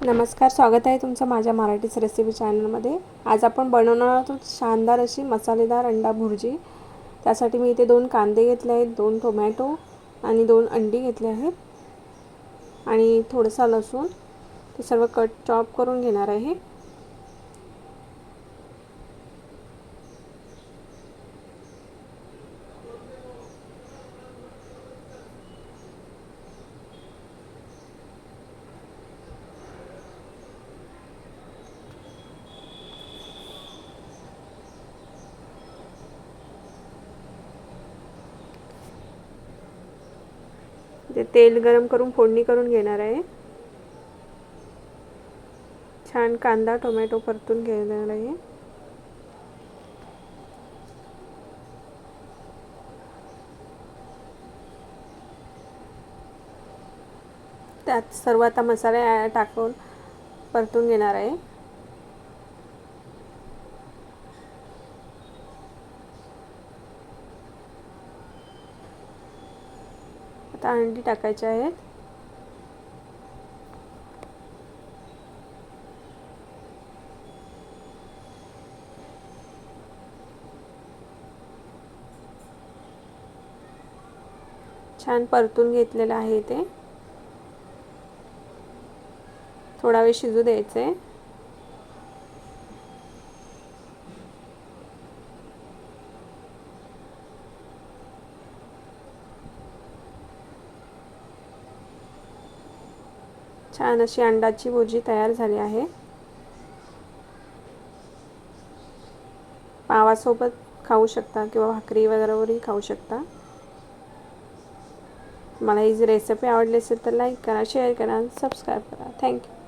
नमस्कार, स्वागत आहे तुमचं माझ्या मराठीच रेसिपी चॅनलमध्ये. आज आपण बनवणार आहोत शानदार अशी मसालेदार अंडा भुर्जी. त्यासाठी मी इथे 2 कांदे घेतले आहेत, 2 टोमॅटो आणि 2 अंडी घेतले आहेत आणि थोडासा लसूण. ते सर्व चॉप करून घेणार आहे. ते तेल गरम करून फोडणी करून घेणार आहे. छान कांदा टोमॅटो परतून घेणार आहे. त्यात सर्व आता मसाले टाकून परतून घेणार आहे. आता अंडी टाकायची आहेत. छान परतून घेतलेलं आहे. ते थोडा वेळ शिजू द्यायचे. छान अशी अंड्याची भुर्जी तयार झाली आहे. पावासोबत खाऊ शकता किंवा भाकरी वगैरेवरही खाऊ शकता. मला ही रेसिपी आवडली असेल तर लाईक करा, शेअर करा, सबस्क्राईब करा. थँक्यू.